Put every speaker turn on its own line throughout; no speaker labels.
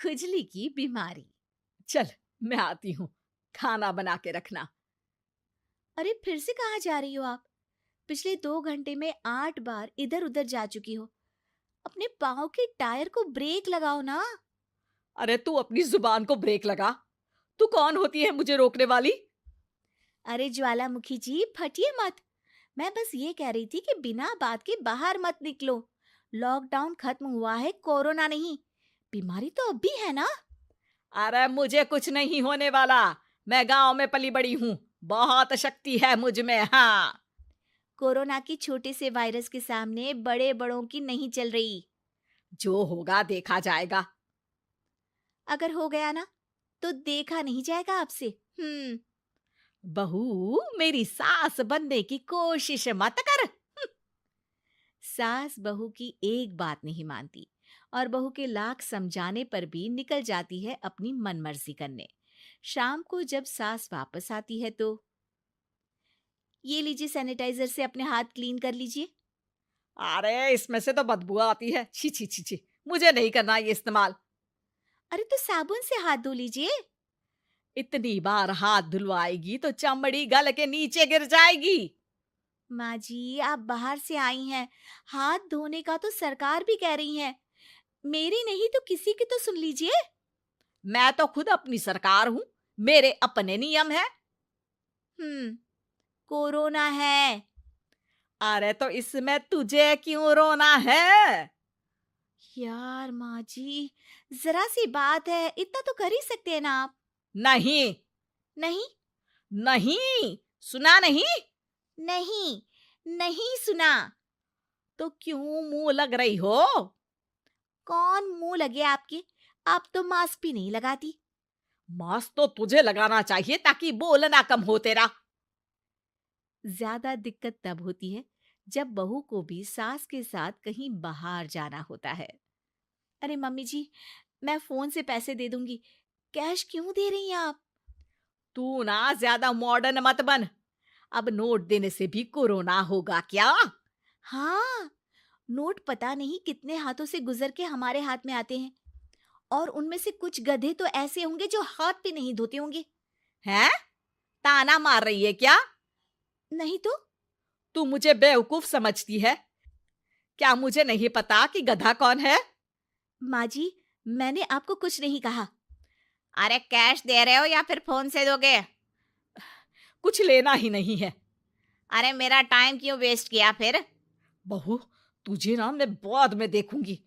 खुजली की बीमारी।
चल, मैं आती हूँ, खाना बना के रखना।
अरे फिर से कहाँ जा रही हो आप? पिछले 2 घंटे में 8 बार इधर उधर जा चुकी हो। अपने पाँव के टायर को ब्रेक लगाओ ना।
अरे तू अपनी जुबान को ब्रेक लगा। तू कौन होती है मुझे रोकने वाली?
अरे ज्वालामुखी जी, फटिए मत। मैं बस ये कह रही थी कि बिना बात के बाहर मत निकलो। लॉकडाउन खत्म हुआ है, कोरोना नहीं। बीमारी तो अब भी है ना।
अरे मुझे कुछ नहीं होने वाला। मैं गांव में पली बड़ी हूँ। बहुत शक्ति है मुझ में, हाँ।
कोरोना की छोटे से वायरस के सामने बड़े बड़ों की नहीं चल रही।
जो होगा देखा जाएगा।
अगर हो गया ना, तो देखा नहीं जाएगा आपसे। हम्म।
बहू, मेरी सास बनने की कोशिश मत कर।
सास बहू की एक बात नहीं मानती और बहू के लाख समझाने पर भी निकल जाती है अपनी मनमर्जी करने। शाम को जब सास वापस आती है तो, ये लीजिए सैनिटाइजर से अपने हाथ क्लीन कर लीजिए।
अरे इसमें से तो बदबू आती है। छी छी छी छी। मुझे नहीं करना ये इस्तेमाल।
अरे तो साबुन से हाथ धो लीजिए।
इतनी बार हाथ धुलवाएगी तो चमड़ी गल के नीचे गिर जाएगी।
माँ जी, आप बाहर से आई हैं, हाथ धोने का तो सरकार भी कह रही है। मेरी नहीं तो किसी की तो सुन लीजिए।
मैं तो खुद अपनी सरकार हूँ। मेरे अपने नियम है।
हम्म। कोरोना है।
अरे तो इसमें तुझे क्यों रोना है?
यार माँ जी, जरा सी बात है, इतना तो कर ही सकते हैं ना आप।
नहीं।
नहीं।
नहीं, सुना नहीं?
नहीं। नहीं सुना।
तो क्यों मुंह लग रही हो?
कौन मुंह लगे आपके? आप तो मास्क भी नहीं लगाती।
मास्क तो तुझे लगाना चाहिए ताकि बोलना कम हो तेरा।
ज्यादा दिक्कत तब होती है जब बहू को भी सास के साथ कहीं बाहर जाना होता है। अरे मम्मी जी, मैं फोन से पैसे दे दूंगी। कैश क्यों दे रही हैं आप?
तू ना ज्यादा मॉडर्न मत बन। अब नोट देने से भी कोरोना होगा क्या?
हाँ, नोट पता नहीं कितने हाथों से गुजर के हमारे हाथ में आते हैं, और उनमें से कुछ गधे तो ऐसे होंगे जो हाथ भी नहीं धोते होंगे।
हैं? ताना मार रही है क्या?
नहीं तो।
तू मुझे बेवकूफ समझती है? क्या मुझे नहीं पता कि गधा कौन है?
माँ जी, मैंने आपको कुछ नहीं कहा।
अरे कैश दे रहे हो या फिर फोन से दोगे? कुछ लेना ही नहीं है।
अरे मेरा टाइम क्यों वेस्ट किया फिर?
बहू, तुझे ना मैं बाद में देखूंगी।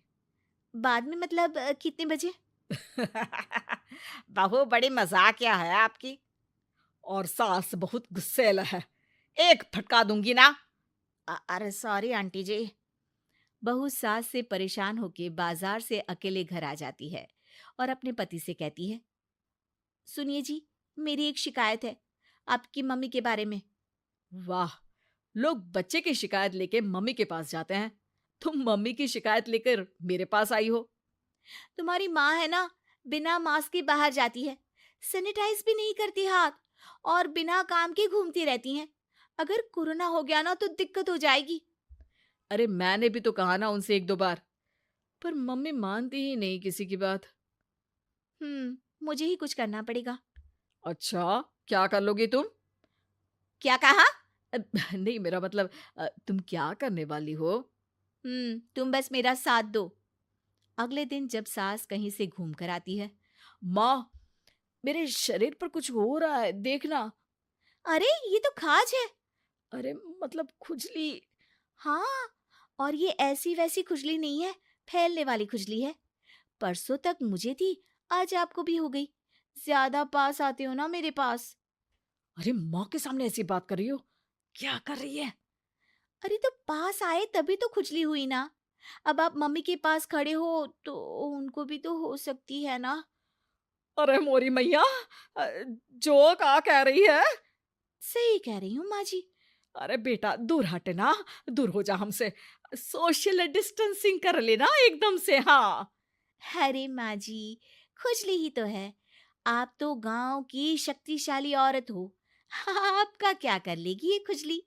बाद में मतलब कितने बजे?
बहू बड़ी मजाकिया है आपकी। और सास बहुत गुस्सैल है। एक फटका दूंगी ना।
अरे सॉरी आंटी जी। बहू सास से परेशान होके बाजार से अकेले घर आ जाती है और अपने पति से कहती है, सुनिए जी, मेरी एक शिकायत है आपकी मम्मी के बारे में।
वाह, लोग बच्चे की शिकायत लेके मम्मी के पास जाते हैं। तुम मम्मी की शिकायत लेकर मेरे पास आई हो।
तुम्हारी माँ है ना, बिना मास्क के बाहर जाती है, सैनिटाइज भी नहीं करती हाथ, और बिना काम के घूमती रहती हैं। अगर कोरोना हो गया ना तो दिक्कत हो जाएगी।
अरे मैंने भी तो कहा ना उनसे एक दो बार, पर मम्मी मानती ही नहीं किसी की बात।
मुझे ही कुछ करना पड़ेगा।
अच्छा, क्या कर लोगी तुम?
क्या कहा?
अ, नहीं, मेरा मतलब तुम क्या करने वाली हो?
तुम बस मेरा साथ दो। अगले दिन जब सास कहीं से घूम कर आती है,
माँ, मेरे शरीर पर कुछ हो रहा है, देखना।
अरे ये तो खाज है।
अरे मतलब खुजली।
हाँ, और ये ऐसी वैसी खुजली नहीं है, फैलने वाली खुजली है। परसों तक मुझे थी, आज आपको भी हो गई। ज्यादा पास आते हो ना मेरे पास।
अरे माँ के सामने ऐसी बात कर रही हो? क्या कर रही है?
अरे तो पास आए तभी तो खुजली हुई ना। अब आप मम्मी के पास खड़े हो तो उनको भी तो हो सकती है ना।
अरे मोरी मैया, अ, जो का कह रही है?
सही कह रही हूँ माँ जी।
अरे बेटा, दूर हट ना। दूर हो जा हमसे। सोशल डिस्टेंसिंग कर लेना एकदम से, हाँ।
अरे माँ जी, खुजली ही तो है। आप तो गांव की शक्तिशाली औरत हो। आपका क्या कर लेगी ये खुजली?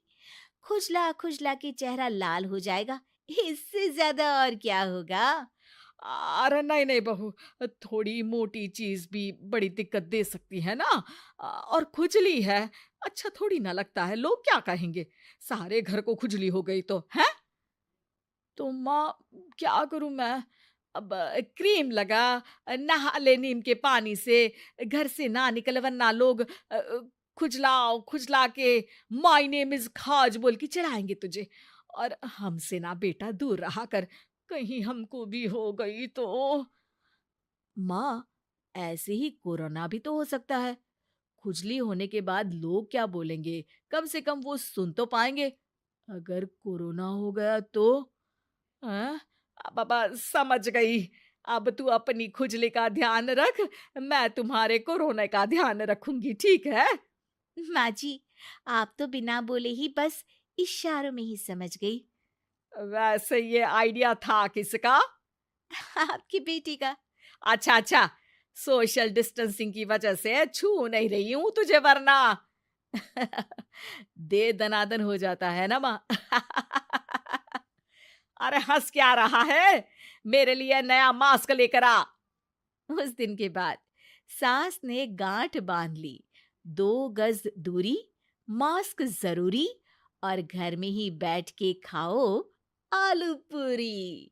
खुजला खुजला के चेहरा लाल हो जाएगा। इससे ज्यादा और क्या होगा?
अरे नहीं नहीं बहू, थोड़ी मोटी चीज भी बड़ी दिक्कत दे सकती है ना। और खुजली है, अच्छा थोड़ी ना लगता है, लोग क्या कहेंगे, सारे घर को खुजली हो गई तो है। तो माँ, क्या करूं मैं? अब क्रीम लगा, नहा ले नीम के पानी से, घर से ना निकल वरना लोग खुजलाओ खुजला के माय नेम इज खाज बोल के चढ़ाएंगे तुझे। और हमसे ना बेटा दूर रहा कर, कहीं हमको भी हो गई तो। माँ, ऐसे ही कोरोना भी तो हो सकता है। खुजली होने के बाद लोग क्या बोलेंगे, कम से कम वो सुन तो पाएंगे। अगर कोरोना हो गया तो? हाँ, बाबा समझ गई। अब तू अपनी खुजली का ध्यान रख, मैं तुम्हारे कोरोना का ध्यान रखूंगी, ठीक है?
माँ जी, आप तो बिना बोले ही बस इशारों में ही समझ गई।
वैसे ये आइडिया था किसका?
आपकी बेटी का।
अच्छा अच्छा, सोशल डिस्टेंसिंग की वजह से छू नहीं रही हूं तुझे वरना। दे दनादन हो जाता है ना माँ। अरे हंस क्या रहा है, मेरे लिए नया मास्क लेकर आ।
उस दिन के बाद सास ने गांठ बांध ली। 2 गज दूरी, मास्क जरूरी, और घर में ही बैठ के खाओ आलू पूरी।